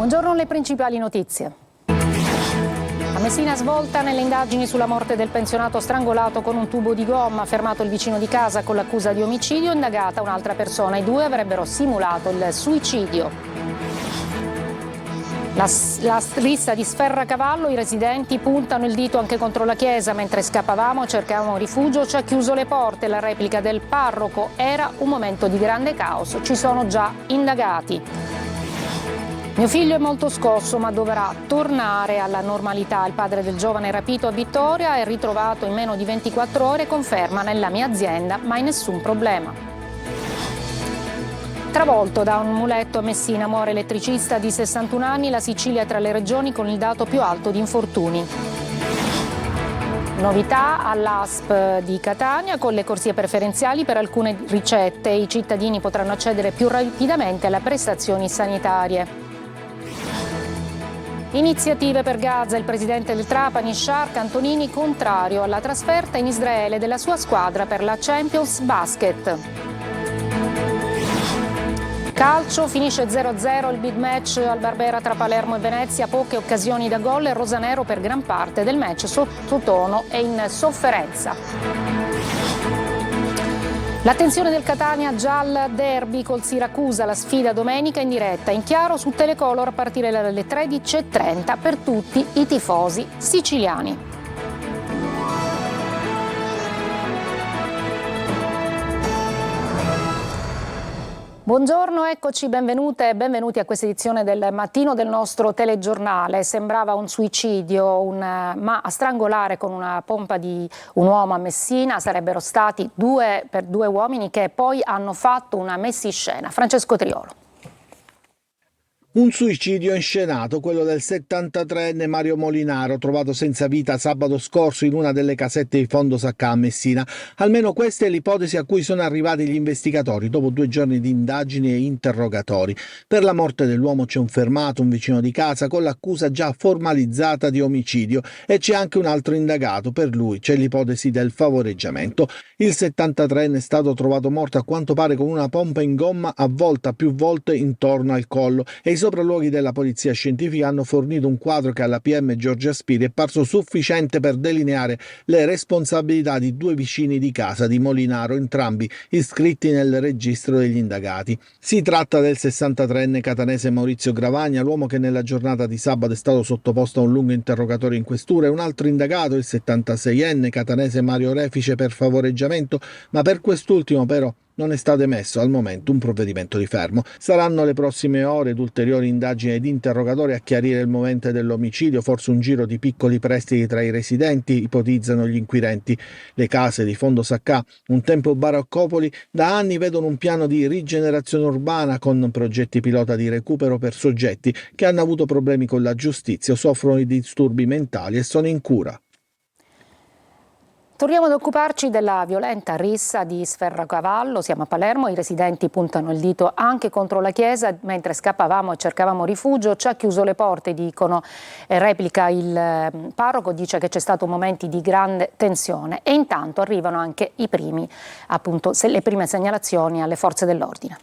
Buongiorno, le principali notizie. A Messina svolta nelle indagini sulla morte del pensionato strangolato con un tubo di gomma, fermato il vicino di casa con l'accusa di omicidio, indagata un'altra persona. I due avrebbero simulato il suicidio. La rissa di Sferracavallo, i residenti puntano il dito anche contro la chiesa. Mentre scappavamo, cercavamo rifugio, ci ha chiuso le porte. La replica del parroco: era un momento di grande caos, ci sono già indagati. Mio figlio è molto scosso, ma dovrà tornare alla normalità. Il padre del giovane rapito a Vittoria è ritrovato in meno di 24 ore, conferma: nella mia azienda mai nessun problema. Travolto da un muletto a Messina, muore elettricista di 61 anni, la Sicilia è tra le regioni con il dato più alto di infortuni. Novità all'ASP di Catania: con le corsie preferenziali per alcune ricette i cittadini potranno accedere più rapidamente alle prestazioni sanitarie. Iniziative per Gaza: il presidente del Trapani, Shark Antonini, contrario alla trasferta in Israele della sua squadra per la Champions Basket. Calcio: finisce 0-0 il big match al Barbera tra Palermo e Venezia, poche occasioni da gol e rosanero per gran parte del match sottotono e in sofferenza. L'attenzione del Catania già al derby col Siracusa, la sfida domenica in diretta in chiaro su Telecolor a partire dalle 13:30 per tutti i tifosi siciliani. Buongiorno, eccoci, benvenute e benvenuti a questa edizione del mattino del nostro telegiornale. Sembrava un suicidio, ma a strangolare con una pompa di un uomo a Messina sarebbero stati due uomini che poi hanno fatto una messiscena. Francesco Triolo. Un suicidio inscenato, quello del 73enne Mario Molinaro, trovato senza vita sabato scorso in una delle casette di Fondo Saccà a Messina. Almeno questa è l'ipotesi a cui sono arrivati gli investigatori dopo 2 giorni di indagini e interrogatori. Per la morte dell'uomo c'è un fermato, un vicino di casa, con l'accusa già formalizzata di omicidio, e c'è anche un altro indagato. Per lui c'è l'ipotesi del favoreggiamento. Il 73enne è stato trovato morto a quanto pare con una pompa in gomma avvolta più volte intorno al collo, e i sopralluoghi della polizia scientifica hanno fornito un quadro che alla PM Giorgia Spiri è parso sufficiente per delineare le responsabilità di 2 vicini di casa di Molinaro, entrambi iscritti nel registro degli indagati. Si tratta del 63enne catanese Maurizio Gravagna, l'uomo che nella giornata di sabato è stato sottoposto a un lungo interrogatorio in questura, e un altro indagato, il 76enne catanese Mario Refice, per favoreggiamento, ma per quest'ultimo però non è stato emesso al momento un provvedimento di fermo. Saranno le prossime ore ed ulteriori indagini ed interrogatori a chiarire il movente dell'omicidio, forse un giro di piccoli prestiti tra i residenti, ipotizzano gli inquirenti. Le case di Fondo Saccà, un tempo baraccopoli, da anni vedono un piano di rigenerazione urbana con progetti pilota di recupero per soggetti che hanno avuto problemi con la giustizia o soffrono di disturbi mentali e sono in cura. Torniamo ad occuparci della violenta rissa di Sferracavallo. Siamo a Palermo, i residenti puntano il dito anche contro la chiesa. Mentre scappavamo e cercavamo rifugio, ci ha chiuso le porte, dicono, replica il parroco, dice che c'è stato momenti di grande tensione, e intanto arrivano anche le prime segnalazioni alle forze dell'ordine.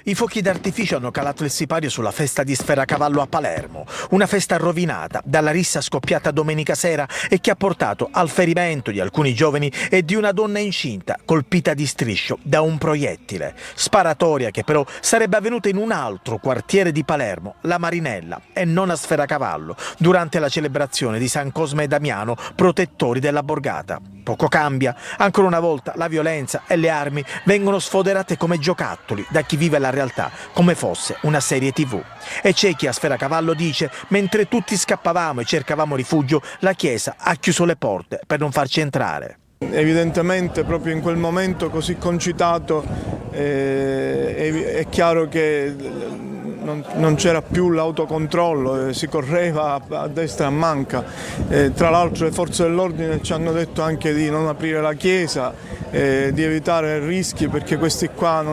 I fuochi d'artificio hanno calato il sipario sulla festa di Sferracavallo a Palermo, una festa rovinata dalla rissa scoppiata domenica sera e che ha portato al ferimento di alcuni giovani e di una donna incinta colpita di striscio da un proiettile. Sparatoria che però sarebbe avvenuta in un altro quartiere di Palermo, la Marinella, e non a Sferracavallo, durante la celebrazione di San Cosme e Damiano, protettori della borgata. Poco cambia, ancora una volta la violenza e le armi vengono sfoderate come giocattoli da chi vive la realtà come fosse una serie TV. E c'è chi a Sferracavallo dice: mentre tutti scappavamo e cercavamo rifugio, la chiesa ha chiuso le porte per non farci entrare. Evidentemente proprio in quel momento così concitato è chiaro che non c'era più l'autocontrollo, si correva a destra e a manca. Tra l'altro le forze dell'ordine ci hanno detto anche di non aprire la chiesa, di evitare rischi, perché questi qua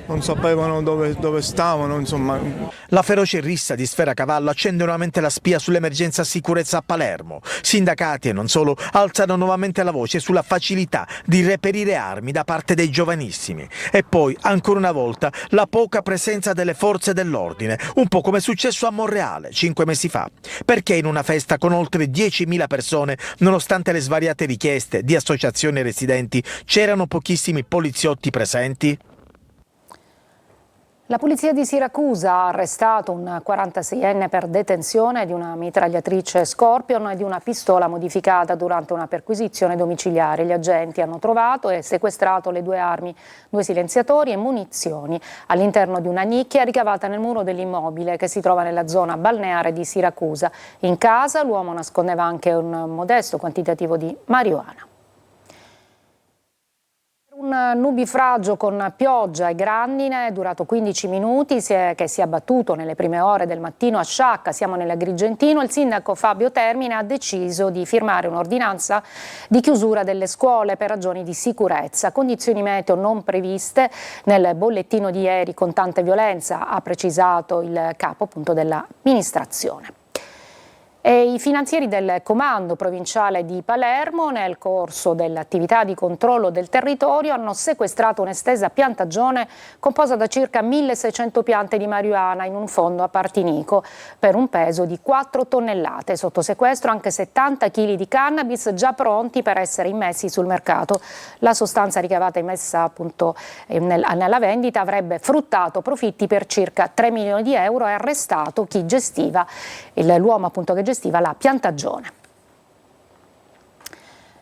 non sapevano dove stavano, insomma. La feroce rissa di Sfera Cavallo accende nuovamente la spia sull'emergenza sicurezza a Palermo. Sindacati e non solo alzano nuovamente la voce sulla facilità di reperire armi da parte dei giovanissimi. E poi, ancora una volta, la poca presenza delle forze dell'ordine, un po' come è successo a Monreale 5 mesi fa. Perché in una festa con oltre 10.000 persone, nonostante le svariate richieste di associazioni residenti, c'erano pochissimi poliziotti presenti? La polizia di Siracusa ha arrestato un 46enne per detenzione di una mitragliatrice Scorpion e di una pistola modificata durante una perquisizione domiciliare. Gli agenti hanno trovato e sequestrato le 2 armi, 2 silenziatori e munizioni all'interno di una nicchia ricavata nel muro dell'immobile che si trova nella zona balneare di Siracusa. In casa l'uomo nascondeva anche un modesto quantitativo di marijuana. Un nubifragio con pioggia e grandine durato 15 minuti che si è abbattuto nelle prime ore del mattino a Sciacca, siamo nell'Agrigentino. Il sindaco Fabio Termine ha deciso di firmare un'ordinanza di chiusura delle scuole per ragioni di sicurezza. Condizioni meteo non previste nel bollettino di ieri con tanta violenza, ha precisato il capo appunto dell'amministrazione. E i finanzieri del Comando Provinciale di Palermo, nel corso dell'attività di controllo del territorio, hanno sequestrato un'estesa piantagione composta da circa 1.600 piante di marijuana in un fondo a Partinico per un peso di 4 tonnellate. Sotto sequestro anche 70 kg di cannabis già pronti per essere immessi sul mercato. La sostanza ricavata e messa appunto nella vendita avrebbe fruttato profitti per circa 3 milioni di euro e arrestato chi gestiva, l'uomo appunto che gestiva la piantagione.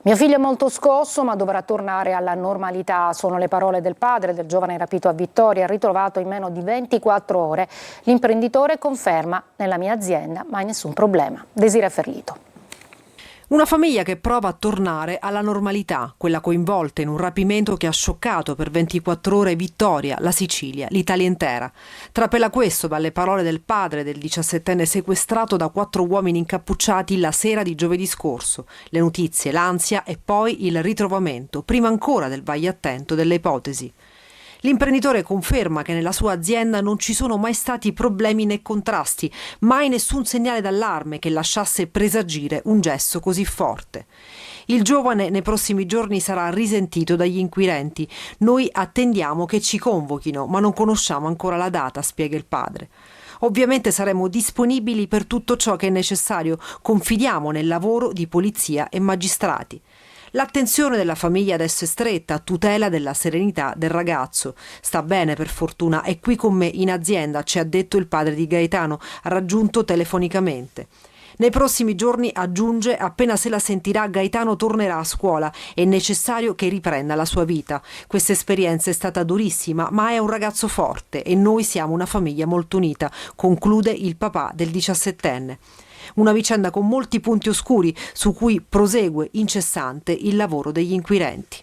Mio figlio è molto scosso ma dovrà tornare alla normalità, sono le parole del padre del giovane rapito a Vittoria, ritrovato in meno di 24 ore. L'imprenditore conferma: nella mia azienda mai nessun problema. Desiree Ferlito. Una famiglia che prova a tornare alla normalità, quella coinvolta in un rapimento che ha scioccato per 24 ore Vittoria, la Sicilia, l'Italia intera. Trapela questo dalle parole del padre del 17enne sequestrato da 4 uomini incappucciati la sera di giovedì scorso. Le notizie, l'ansia e poi il ritrovamento, prima ancora del vai attento delle ipotesi. L'imprenditore conferma che nella sua azienda non ci sono mai stati problemi né contrasti, mai nessun segnale d'allarme che lasciasse presagire un gesto così forte. Il giovane nei prossimi giorni sarà risentito dagli inquirenti. Noi attendiamo che ci convochino, ma non conosciamo ancora la data, spiega il padre. Ovviamente saremo disponibili per tutto ciò che è necessario, confidiamo nel lavoro di polizia e magistrati. L'attenzione della famiglia adesso è stretta a tutela della serenità del ragazzo. Sta bene per fortuna, è qui con me in azienda, ci ha detto il padre di Gaetano, raggiunto telefonicamente. Nei prossimi giorni, aggiunge, appena se la sentirà Gaetano tornerà a scuola, è necessario che riprenda la sua vita. Questa esperienza è stata durissima, ma è un ragazzo forte e noi siamo una famiglia molto unita, conclude il papà del 17enne. Una vicenda con molti punti oscuri su cui prosegue incessante il lavoro degli inquirenti.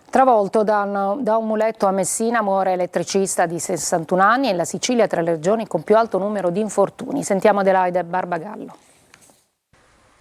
Travolto da un muletto a Messina muore elettricista di 61 anni e la Sicilia tra le regioni con più alto numero di infortuni. Sentiamo Adelaide Barbagallo.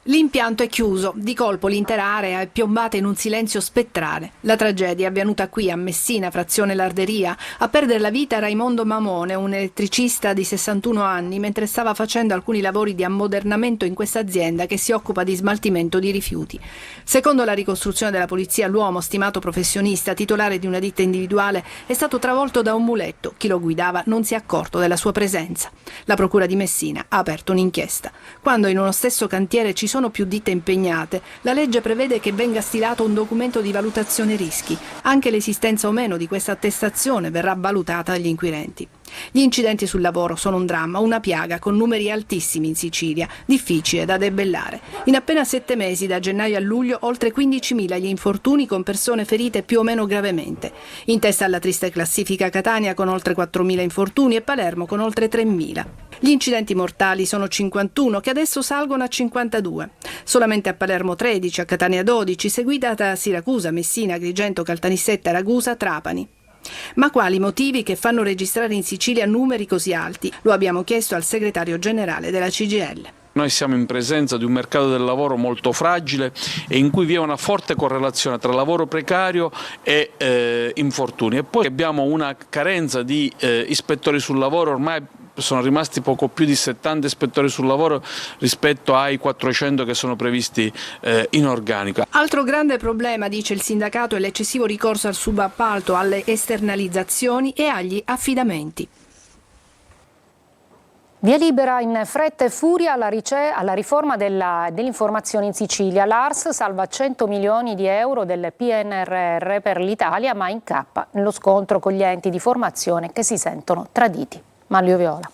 L'impianto è chiuso, di colpo l'intera area è piombata in un silenzio spettrale. La tragedia è avvenuta qui a Messina, frazione Larderia. A perdere la vita Raimondo Mamone, un elettricista di 61 anni, mentre stava facendo alcuni lavori di ammodernamento in questa azienda che si occupa di smaltimento di rifiuti. Secondo la ricostruzione della polizia, l'uomo, stimato professionista, titolare di una ditta individuale, è stato travolto da un muletto. Chi lo guidava non si è accorto della sua presenza. La procura di Messina ha aperto un'inchiesta. Quando in uno stesso cantiere ci sono più ditte impegnate, la legge prevede che venga stilato un documento di valutazione rischi. Anche l'esistenza o meno di questa attestazione verrà valutata dagli inquirenti. Gli incidenti sul lavoro sono un dramma, una piaga con numeri altissimi in Sicilia, difficile da debellare. In appena 7 mesi, da gennaio a luglio, oltre 15.000 gli infortuni con persone ferite più o meno gravemente. In testa alla triste classifica Catania con oltre 4.000 infortuni e Palermo con oltre 3.000. Gli incidenti mortali sono 51, che adesso salgono a 52. Solamente a Palermo 13, a Catania 12, seguita da Siracusa, Messina, Agrigento, Caltanissetta, Ragusa, Trapani. Ma quali motivi che fanno registrare in Sicilia numeri così alti? Lo abbiamo chiesto al segretario generale della CGIL. Noi siamo in presenza di un mercato del lavoro molto fragile e in cui vi è una forte correlazione tra lavoro precario e infortuni. E poi abbiamo una carenza di ispettori sul lavoro, ormai sono rimasti poco più di 70 ispettori sul lavoro rispetto ai 400 che sono previsti in organico. Altro grande problema, dice il sindacato, è l'eccessivo ricorso al subappalto, alle esternalizzazioni e agli affidamenti. Via libera in fretta e furia alla riforma dell'informazione in Sicilia. L'ARS salva 100 milioni di euro del PNRR per l'Italia, ma incappa nello scontro con gli enti di formazione che si sentono traditi. Manlio Viola.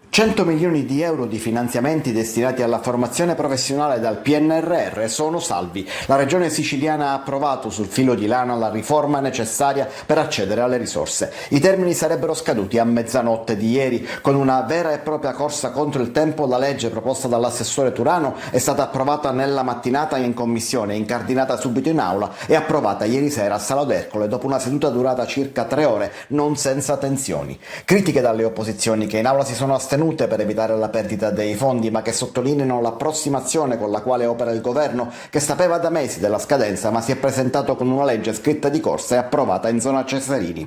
100 milioni di euro di finanziamenti destinati alla formazione professionale dal PNRR sono salvi. La regione siciliana ha approvato sul filo di lana la riforma necessaria per accedere alle risorse. I termini sarebbero scaduti a mezzanotte di ieri. Con una vera e propria corsa contro il tempo, la legge proposta dall'assessore Turano è stata approvata nella mattinata in commissione, incardinata subito in aula e approvata ieri sera a Sala d'Ercole dopo una seduta durata circa 3 ore, non senza tensioni. Critiche dalle opposizioni che in aula si sono astenute per evitare la perdita dei fondi, ma che sottolineano l'approssimazione con la quale opera il governo, che sapeva da mesi della scadenza ma si è presentato con una legge scritta di corsa e approvata in zona Cesarini.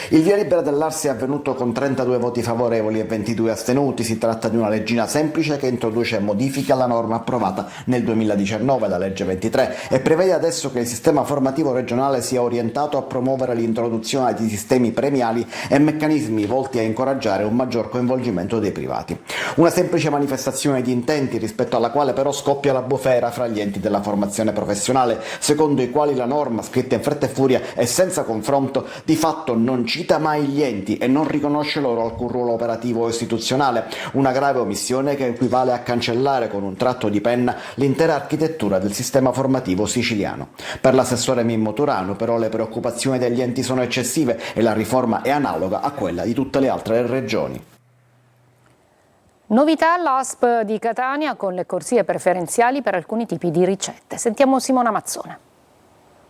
Il via libera dell'ARS è avvenuto con 32 voti favorevoli e 22 astenuti. Si tratta di una leggina semplice che introduce modifiche alla norma approvata nel 2019, la legge 23, e prevede adesso che il sistema formativo regionale sia orientato a promuovere l'introduzione di sistemi premiali e meccanismi volti a incoraggiare un maggior coinvolgimento dei privati. Una semplice manifestazione di intenti rispetto alla quale però scoppia la bufera fra gli enti della formazione professionale, secondo i quali la norma, scritta in fretta e furia e senza confronto, di fatto non cita mai gli enti e non riconosce loro alcun ruolo operativo o istituzionale, una grave omissione che equivale a cancellare con un tratto di penna l'intera architettura del sistema formativo siciliano. Per l'assessore Mimmo Turano però le preoccupazioni degli enti sono eccessive e la riforma è analoga a quella di tutte le altre regioni. Novità all'ASP di Catania con le corsie preferenziali per alcuni tipi di ricette. Sentiamo Simona Mazzone.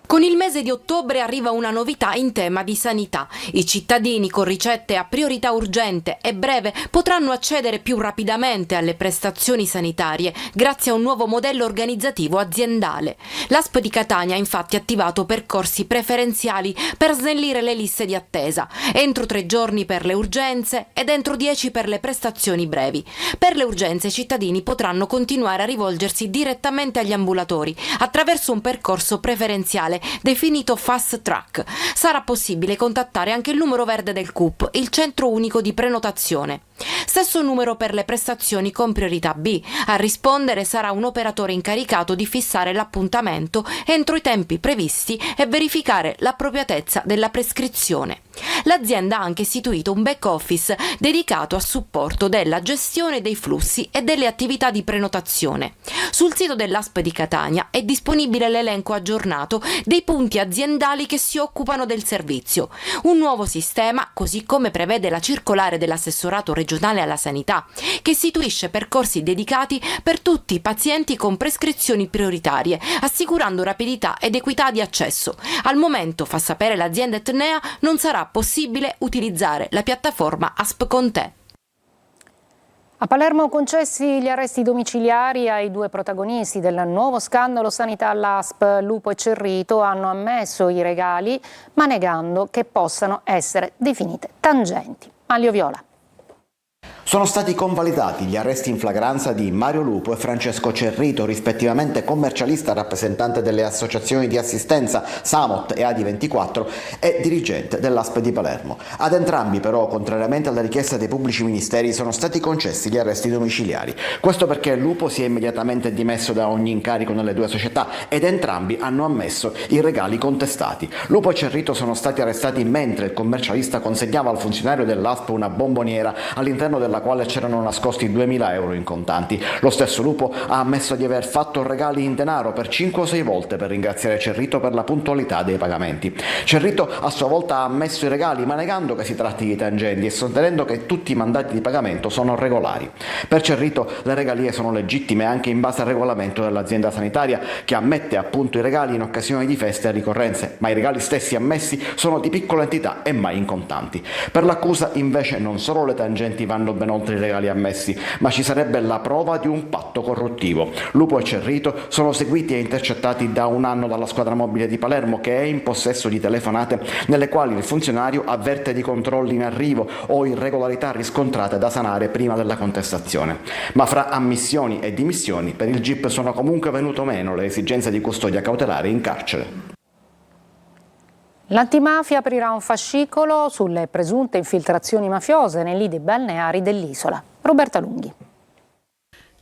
Con il mese di ottobre arriva una novità in tema di sanità. I cittadini con ricette a priorità urgente e breve potranno accedere più rapidamente alle prestazioni sanitarie grazie a un nuovo modello organizzativo aziendale. L'ASP di Catania ha infatti attivato percorsi preferenziali per snellire le liste di attesa, entro 3 giorni per le urgenze ed entro 10 per le prestazioni brevi. Per le urgenze i cittadini potranno continuare a rivolgersi direttamente agli ambulatori attraverso un percorso preferenziale definito fast track. Sarà possibile contattare anche il numero verde del CUP, il centro unico di prenotazione. Stesso numero per le prestazioni con priorità B. A rispondere sarà un operatore incaricato di fissare l'appuntamento entro i tempi previsti e verificare l'appropriatezza della prescrizione. L'azienda ha anche istituito un back office dedicato a supporto della gestione dei flussi e delle attività di prenotazione. Sul sito dell'ASP di Catania è disponibile l'elenco aggiornato dei punti aziendali che si occupano del servizio. Un nuovo sistema, così come prevede la circolare dell'assessorato regionale alla sanità, che istituisce percorsi dedicati per tutti i pazienti con prescrizioni prioritarie, assicurando rapidità ed equità di accesso. Al momento, fa sapere l'azienda etnea, non sarà possibile utilizzare la piattaforma ASP con te. A Palermo concessi gli arresti domiciliari ai 2 protagonisti del nuovo scandalo sanità all'ASP. Lupo e Cerrito hanno ammesso i regali, ma negando che possano essere definite tangenti. Manlio Viola. Sono stati convalidati gli arresti in flagranza di Mario Lupo e Francesco Cerrito, rispettivamente commercialista rappresentante delle associazioni di assistenza Samot e Adi24 e dirigente dell'ASP di Palermo. Ad entrambi però, contrariamente alla richiesta dei pubblici ministeri, sono stati concessi gli arresti domiciliari. Questo perché Lupo si è immediatamente dimesso da ogni incarico nelle 2 società ed entrambi hanno ammesso i regali contestati. Lupo e Cerrito sono stati arrestati mentre il commercialista consegnava al funzionario dell'ASP una bomboniera all'interno della quale c'erano nascosti 2.000 euro in contanti. Lo stesso Lupo ha ammesso di aver fatto regali in denaro per 5 o 6 volte per ringraziare Cerrito per la puntualità dei pagamenti. Cerrito a sua volta ha ammesso i regali, ma negando che si tratti di tangenti e sostenendo che tutti i mandati di pagamento sono regolari. Per Cerrito le regalie sono legittime anche in base al regolamento dell'azienda sanitaria, che ammette appunto i regali in occasione di feste e ricorrenze, ma i regali stessi ammessi sono di piccola entità e mai in contanti. Per l'accusa invece non solo le tangenti vanno ben inoltre i regali ammessi, ma ci sarebbe la prova di un patto corruttivo. Lupo e Cerrito sono seguiti e intercettati da un anno dalla squadra mobile di Palermo, che è in possesso di telefonate nelle quali il funzionario avverte di controlli in arrivo o irregolarità riscontrate da sanare prima della contestazione. Ma fra ammissioni e dimissioni per il GIP sono comunque venute meno le esigenze di custodia cautelare in carcere. L'antimafia aprirà un fascicolo sulle presunte infiltrazioni mafiose nei lidi balneari dell'isola. Roberta Lunghi.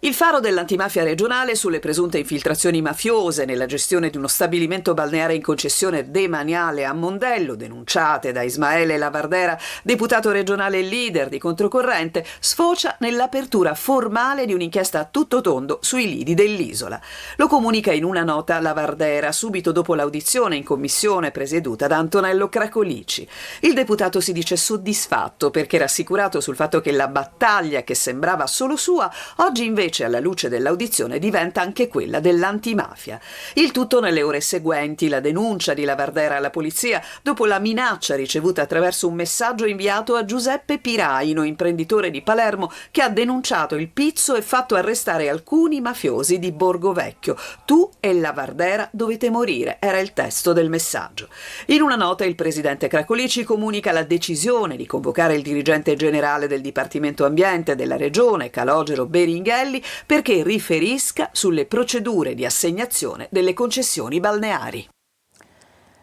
Il faro dell'antimafia regionale sulle presunte infiltrazioni mafiose nella gestione di uno stabilimento balneare in concessione demaniale a Mondello, denunciate da Ismaele Lavardera, deputato regionale e leader di Controcorrente, sfocia nell'apertura formale di un'inchiesta a tutto tondo sui lidi dell'isola. Lo comunica in una nota Lavardera subito dopo l'audizione in commissione presieduta da Antonello Cracolici. Il deputato si dice soddisfatto perché rassicurato sul fatto che la battaglia che sembrava solo sua oggi invece alla luce dell'audizione diventa anche quella dell'antimafia. Il tutto nelle ore seguenti, la denuncia di Lavardera alla polizia dopo la minaccia ricevuta attraverso un messaggio inviato a Giuseppe Piraino, imprenditore di Palermo, che ha denunciato il pizzo e fatto arrestare alcuni mafiosi di Borgo Vecchio. Tu e Lavardera dovete morire, era il testo del messaggio. In una nota il presidente Cracolici comunica la decisione di convocare il dirigente generale del Dipartimento Ambiente della Regione, Calogero Beringhelli, perché riferisca sulle procedure di assegnazione delle concessioni balneari.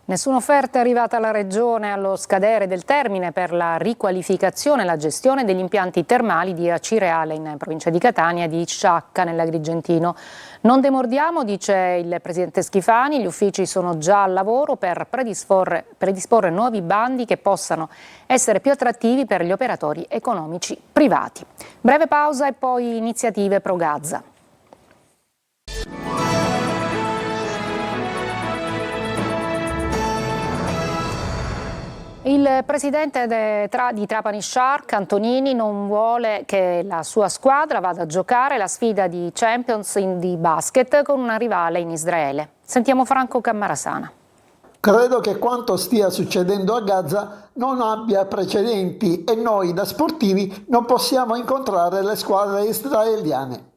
Nessuna offerta è arrivata alla Regione allo scadere del termine per la riqualificazione e la gestione degli impianti termali di Acireale in provincia di Catania e di Sciacca nell'Agrigentino. Non demordiamo, dice il presidente Schifani, gli uffici sono già al lavoro per predisporre nuovi bandi che possano essere più attrattivi per gli operatori economici privati. Breve pausa e poi iniziative pro Gaza. Il presidente di Trapani Shark, Antonini, non vuole che la sua squadra vada a giocare la sfida di Champions di basket con una rivale in Israele. Sentiamo Franco Cammarasana. Credo che quanto stia succedendo a Gaza non abbia precedenti e noi da sportivi non possiamo incontrare le squadre israeliane.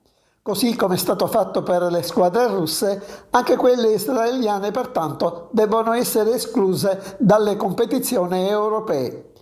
Così come è stato fatto per le squadre russe, anche quelle israeliane pertanto devono essere escluse dalle competizioni europee.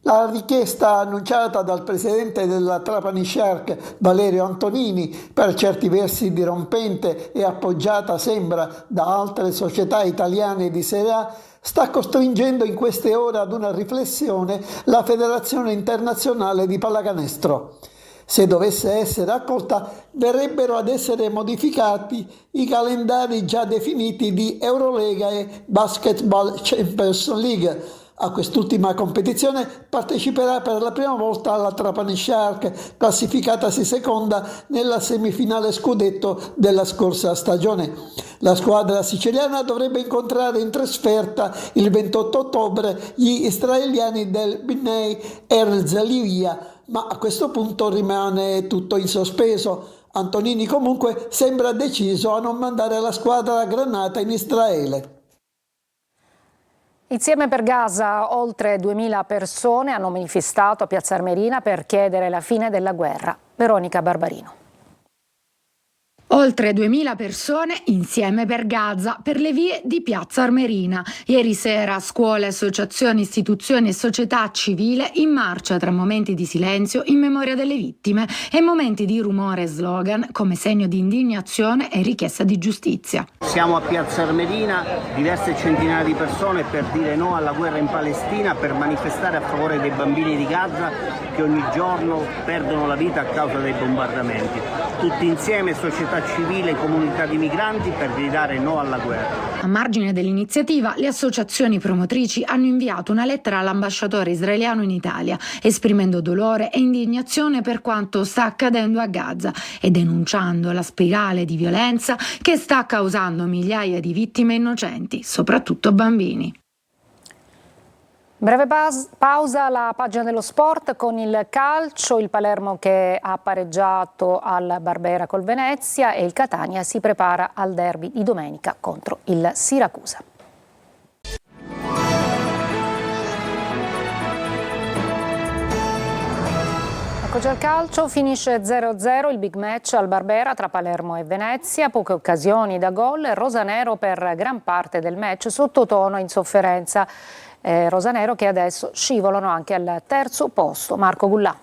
La richiesta annunciata dal presidente della Trapani Shark, Valerio Antonini, per certi versi dirompente e appoggiata sembra da altre società italiane di Serie A, sta costringendo in queste ore ad una riflessione la Federazione Internazionale di Pallacanestro. Se dovesse essere accolta, verrebbero ad essere modificati i calendari già definiti di Eurolega e Basketball Champions League. A quest'ultima competizione parteciperà per la prima volta la Trapani Shark, classificatasi seconda nella semifinale scudetto della scorsa stagione. La squadra siciliana dovrebbe incontrare in trasferta il 28 ottobre gli israeliani del Bnei Herzliya, ma a questo punto rimane tutto in sospeso. Antonini comunque sembra deciso a non mandare la squadra a Granata in Israele. Insieme per Gaza, oltre 2000 persone hanno manifestato a Piazza Armerina per chiedere la fine della guerra. Veronica Barbarino. Oltre 2000 persone insieme per Gaza, per le vie di Piazza Armerina. Ieri sera scuole, associazioni, istituzioni e società civile in marcia tra momenti di silenzio in memoria delle vittime e momenti di rumore e slogan come segno di indignazione e richiesta di giustizia. Siamo a Piazza Armerina, diverse centinaia di persone per dire no alla guerra in Palestina, per manifestare a favore dei bambini di Gaza che ogni giorno perdono la vita a causa dei bombardamenti. Tutti insieme, società civile, comunità di migranti, per gridare no alla guerra. A margine dell'iniziativa, le associazioni promotrici hanno inviato una lettera all'ambasciatore israeliano in Italia, esprimendo dolore e indignazione per quanto sta accadendo a Gaza e denunciando la spirale di violenza che sta causando migliaia di vittime innocenti, soprattutto bambini. Breve pausa, la pagina dello sport con il calcio, il Palermo che ha pareggiato al Barbera col Venezia e il Catania si prepara al derby di domenica contro il Siracusa. Eccoci al calcio, finisce 0-0 il big match al Barbera tra Palermo e Venezia, poche occasioni da gol, rosanero per gran parte del match, sottotono in sofferenza. Rosanero che adesso scivolano anche al terzo posto. Marco Gullà.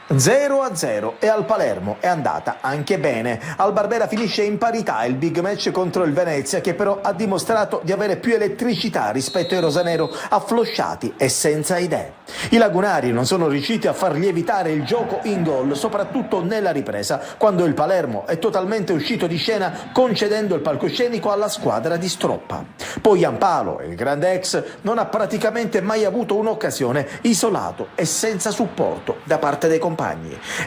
0-0 e al Palermo è andata anche bene. Al Barbera finisce in parità il big match contro il Venezia, che però ha dimostrato di avere più elettricità rispetto ai rosanero afflosciati e senza idee. I lagunari non sono riusciti a far lievitare il gioco in gol, soprattutto nella ripresa, quando il Palermo è totalmente uscito di scena concedendo il palcoscenico alla squadra di Stroppa. Poi Giampalo, il grande ex, non ha praticamente mai avuto un'occasione, isolato e senza supporto da parte dei compagni.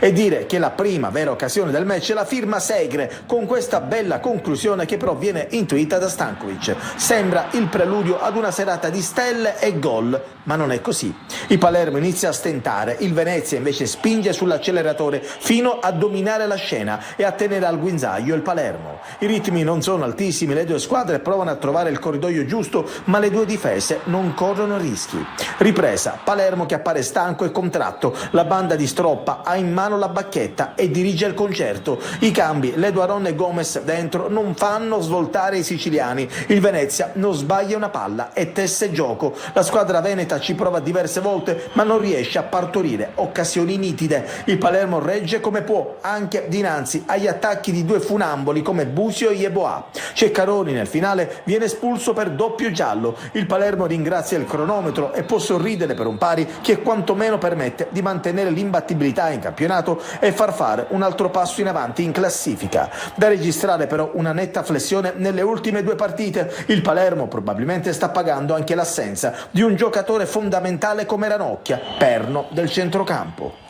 E dire che la prima vera occasione del match la firma Segre, con questa bella conclusione che però viene intuita da Stankovic. Sembra il preludio ad una serata di stelle e gol, ma non è così. Il Palermo inizia a stentare, il Venezia invece spinge sull'acceleratore fino a dominare la scena e a tenere al guinzaglio il Palermo. I ritmi non sono altissimi, le due squadre provano a trovare il corridoio giusto, ma le due difese non corrono rischi. Ripresa, Palermo che appare stanco e contratto, la banda di Stroppa ha in mano la bacchetta e dirige il concerto. I cambi, Leduaron e Gomez dentro, non fanno svoltare i siciliani. Il Venezia non sbaglia una palla e tesse gioco. La squadra veneta ci prova diverse volte, ma non riesce a partorire occasioni nitide. Il Palermo regge come può, anche dinanzi agli attacchi di due funamboli come Busio e Yeboah. Ceccaroni nel finale viene espulso per doppio giallo. Il Palermo ringrazia il cronometro e può sorridere per un pari che quantomeno permette di mantenere l'imbattibilità in campionato e far fare un altro passo in avanti in classifica. Da registrare però una netta flessione nelle ultime due partite. Il Palermo probabilmente sta pagando anche l'assenza di un giocatore fondamentale come Ranocchia, perno del centrocampo.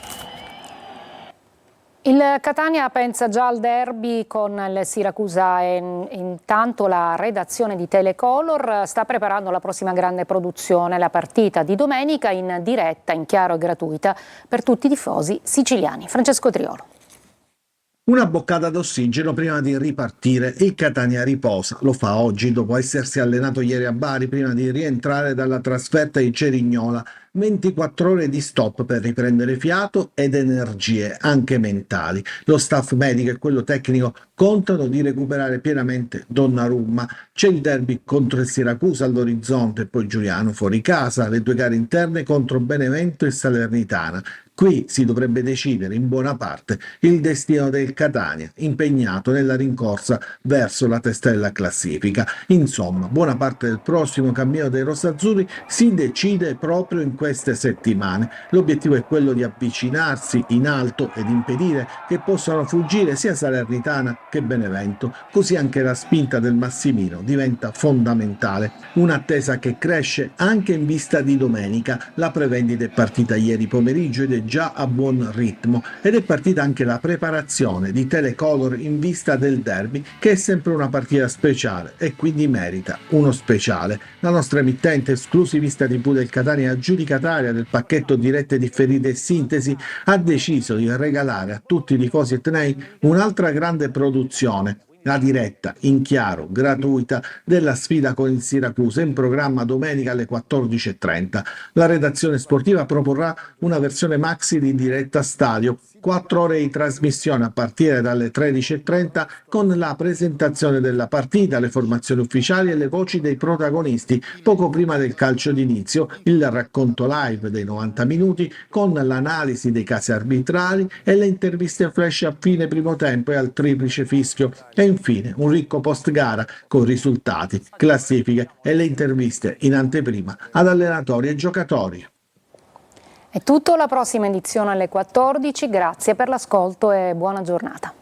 Il Catania pensa già al derby con il Siracusa e intanto la redazione di Telecolor sta preparando la prossima grande produzione, la partita di domenica in diretta, in chiaro e gratuita per tutti i tifosi siciliani. Francesco Triolo. Una boccata d'ossigeno prima di ripartire. Il Catania riposa, lo fa oggi dopo essersi allenato ieri a Bari prima di rientrare dalla trasferta in Cerignola. 24 ore di stop per riprendere fiato ed energie, anche mentali. Lo staff medico e quello tecnico contano di recuperare pienamente Donnarumma. C'è il derby contro il Siracusa all'orizzonte e poi Giuliano fuori casa, le due gare interne contro Benevento e Salernitana. Qui si dovrebbe decidere in buona parte il destino del Catania, impegnato nella rincorsa verso la testa della classifica. Insomma, buona parte del prossimo cammino dei rossazzurri si decide proprio in queste settimane. L'obiettivo è quello di avvicinarsi in alto ed impedire che possano fuggire sia Salernitana che Benevento. Così anche la spinta del Massimino diventa fondamentale. Un'attesa che cresce anche in vista di domenica. La prevendita è partita ieri pomeriggio ed è già a buon ritmo ed è partita anche la preparazione di Telecolor in vista del derby, che è sempre una partita speciale e quindi merita uno speciale. La nostra emittente esclusivista TV del Catania, aggiudicataria del pacchetto dirette differite e sintesi, ha deciso di regalare a tutti i tifosi etnei un'altra grande produzione, la diretta in chiaro, gratuita, della sfida con il Siracusa, in programma domenica alle 14:30. La redazione sportiva proporrà una versione maxi di diretta stadio, 4 ore di trasmissione a partire dalle 13:30 con la presentazione della partita, le formazioni ufficiali e le voci dei protagonisti. Poco prima del calcio d'inizio, il racconto live dei 90 minuti con l'analisi dei casi arbitrali e le interviste flash a fine primo tempo e al triplice fischio. E infine un ricco post gara con risultati, classifiche e le interviste in anteprima ad allenatori e giocatori. È tutto, la prossima edizione alle 14. Grazie per l'ascolto e buona giornata.